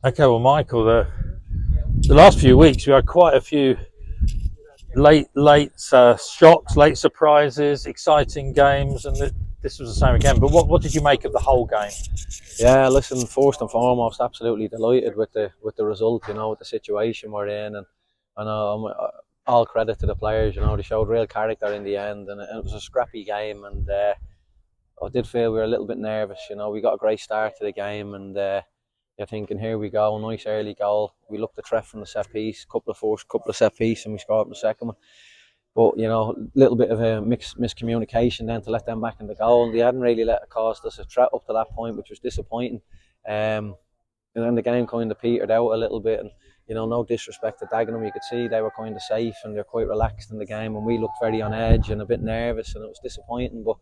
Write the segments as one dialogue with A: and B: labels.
A: Okay, well, Michael, the last few weeks we had quite a few late shocks, late surprises, exciting games, and this was the same again. But what did you make of the whole game?
B: Yeah, listen. First and foremost, absolutely delighted with the result. With the situation we're in, and all credit to the players. They showed real character in the end, and it was a scrappy game. And I did feel we were a little bit nervous. We got a great start to the game, and you're thinking, here we go, nice early goal. We looked at threat from the set piece, couple of set piece, and we scored the second one. But a little bit of a miscommunication then to let them back in the goal. And they hadn't really let it cost us a threat up to that point, which was disappointing. And then the game kind of petered out a little bit. And no disrespect to Dagenham, you could see they were kind of safe and they're quite relaxed in the game, and we looked very on edge and a bit nervous, and it was disappointing. But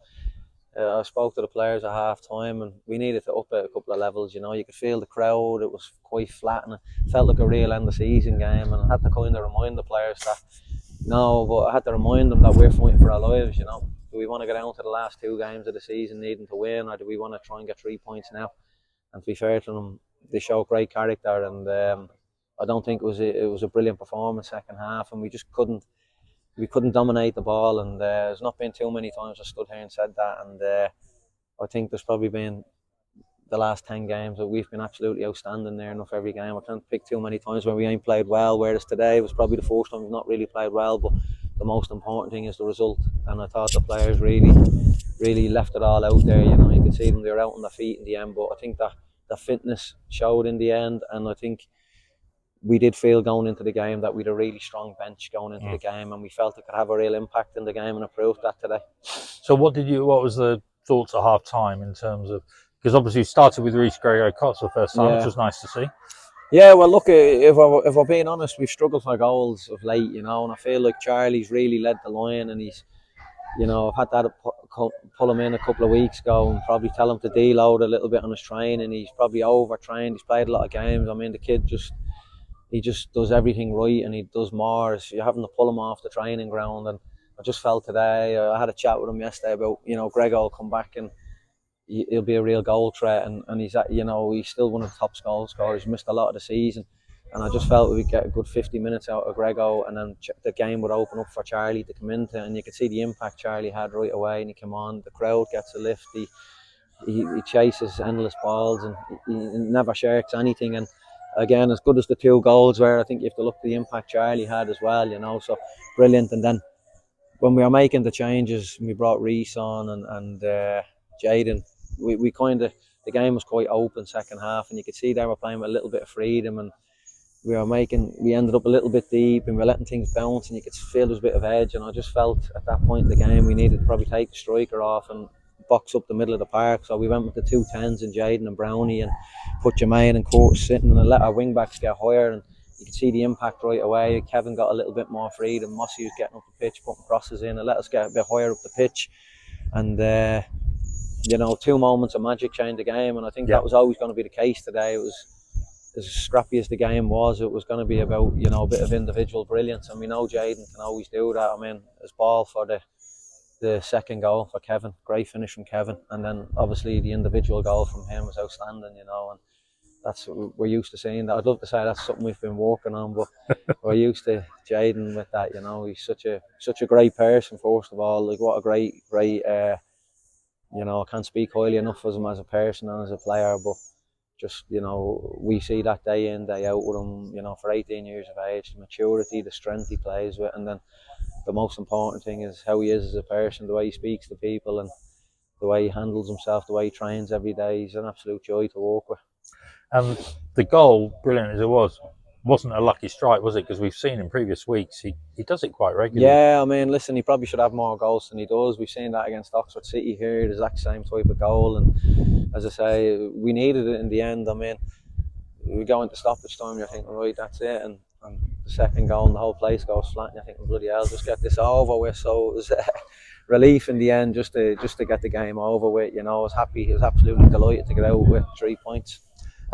B: I spoke to the players at half time, and we needed to up it a couple of levels. You could feel the crowd, it was quite flat, and it felt like a real end of season game. And I had to kind of remind the players that but I had to remind them that we're fighting for our lives. Do we want to get down to the last two games of the season needing to win, or do we want to try and get 3 points now? And to be fair to them, they showed great character, and I don't think it was a brilliant performance second half, and we couldn't dominate the ball. And there's not been too many times I stood here and said that, and I think there's probably been the last 10 games that we've been absolutely outstanding there enough every game. I can't pick too many times when we ain't played well, whereas today was probably the first time we've not really played well. But the most important thing is the result, and I thought the players really left it all out there. You could see them, they were out on their feet in the end, but I think that the fitness showed in the end, and I think we did feel going into the game that we had a really strong bench going into the game, and we felt it could have a real impact in the game, and it proved that today.
A: So what was the thoughts at half time in terms of, because obviously you started with Reece Grego-Cox for the first time, which was nice to see.
B: Yeah, well, look, if we're being honest, we've struggled for goals of late, and I feel like Charlie's really led the line, and he's, I've had that pull him in a couple of weeks ago and probably tell him to deload a little bit on his training. He's probably overtrained. He's played a lot of games. I mean, the kid he just does everything right, and he does more. So you're having to pull him off the training ground, and I just felt today, I had a chat with him yesterday about, Grego will come back and he'll be a real goal threat, and he's he's still one of the top goal scorers. He's missed a lot of the season, and I just felt we'd get a good 50 minutes out of Grego, and then the game would open up for Charlie to come into, and you could see the impact Charlie had right away. And he came on, the crowd gets a lift, he chases endless balls, and he never shirks anything. And again, as good as the two goals were, I think you have to look at the impact Charlie had as well, so brilliant. And then when we were making the changes, we brought Reece on and Jaden, we kind of, the game was quite open second half, and you could see they were playing with a little bit of freedom, and we ended up a little bit deep, and we were letting things bounce, and you could feel there was a bit of edge. And I just felt at that point in the game we needed to probably take the striker off and box up the middle of the park. So we went with the 2 10s and Jaden and Brownie, and put Jermaine and Curtis sitting, and let our wing backs get higher, and you could see the impact right away. Kevin got a little bit more freedom. Mossy was getting up the pitch, putting crosses in, and let us get a bit higher up the pitch. And 2 moments of magic changed the game, and I think that was always going to be the case today. It was, as scrappy as the game was, it was going to be about a bit of individual brilliance, and we know Jaden can always do that. I mean, his ball for the second goal for Kevin, great finish from Kevin, and then obviously the individual goal from him was outstanding, and that's, we're used to seeing that. I'd love to say that's something we've been working on, but we're used to Jaden with that. He's such a great person, first of all. Like, what a great I can't speak highly enough of him as a person and as a player, but just, we see that day in, day out with him, for 18 years of age, the maturity, the strength he plays with, and then the most important thing is how he is as a person, the way he speaks to people, and the way he handles himself, the way he trains every day. He's an absolute joy to work with.
A: And the goal, brilliant as it was, wasn't a lucky strike, was it? Because we've seen in previous weeks he does it quite regularly.
B: Yeah, I mean, listen, he probably should have more goals than he does. We've seen that against Oxford City here, the exact same type of goal. And as I say, we needed it in the end. I mean, we go into stoppage time, you're thinking, right, that's it. And the second goal, and the whole place goes flat, and you're thinking, bloody hell, just get this over with. So it was relief in the end, just to get the game over with. I was happy. I was absolutely delighted to get out with 3 points.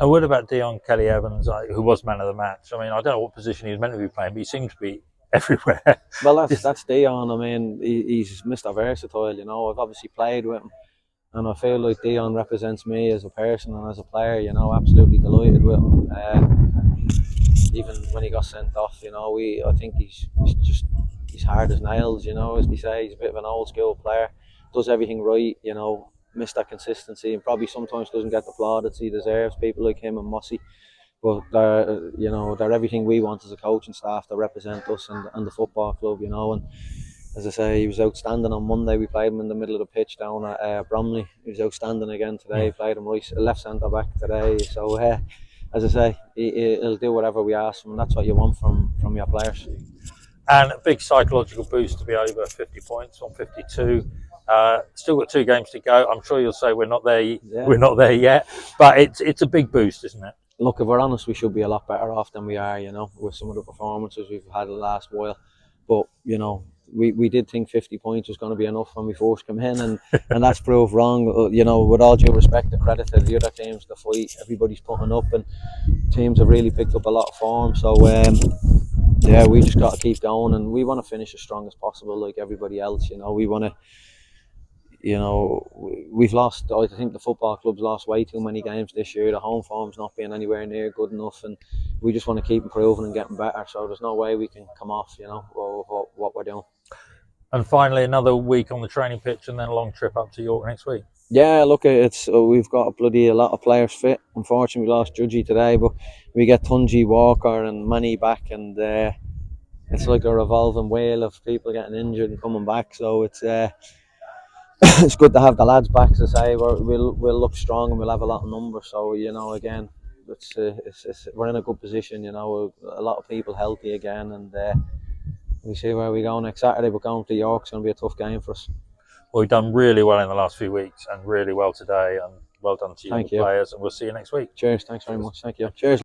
A: And what about Dion Kelly-Evans, who was man of the match? I mean, I don't know what position he was meant to be playing, but he seemed to be everywhere.
B: Well, that's Dion. I mean, he's Mr. Versatile. I've obviously played with him and I feel like Dion represents me as a person and as a player. You know, absolutely delighted with him. Even when he got sent off, you know, I think he's hard as nails. You know, as we say, he's a bit of an old school player. Does everything right. You know, missed that consistency and probably sometimes doesn't get the plaudits he deserves. People like him and Mossy. But they're everything we want as a coaching staff to represent us and the football club, you know. And as I say, he was outstanding on Monday. We played him in the middle of the pitch down at Bromley. He was outstanding again today. Played him left centre back today. So as I say, he'll do whatever we ask him, and that's what you want from your players.
A: And a big psychological boost to be over 50 points on 52. Still got 2 games to go. I'm sure you'll say we're not there. Yeah. We're not there yet, but it's a big boost, isn't it?
B: Look, if we're honest, we should be a lot better off than we are. You know, with some of the performances we've had the last while. But you know, we did think 50 points was going to be enough when we first came in, and that's proved wrong. You know, with all due respect, the credit to the other teams, the fight everybody's putting up, and teams have really picked up a lot of form. So yeah, we just got to keep going, and we want to finish as strong as possible, like everybody else. You know, we want to. You know, we've lost. I think the football club's lost way too many games this year. The home form's not being anywhere near good enough, and we just want to keep improving and getting better. So there's no way we can come off, you know, what we're doing.
A: And finally, another week on the training pitch, and then a long trip up to York next week.
B: Yeah, look, we've got a lot of players fit. Unfortunately, we lost Judgy today, but we get Tunji, Walker, and Manny back, and it's like a revolving wheel of people getting injured and coming back. So it's it's good to have the lads back. To say we'll look strong and we'll have a lot of numbers. So you know, again, we're in a good position. You know, a lot of people healthy again, and we see where we go next Saturday. But going to York's going to be a tough game for us.
A: Well, we've done really well in the last few weeks, and really well today. And well done to you,
B: Thank
A: players. And we'll see you next week.
B: Cheers. Thanks very much. Thank you. Cheers.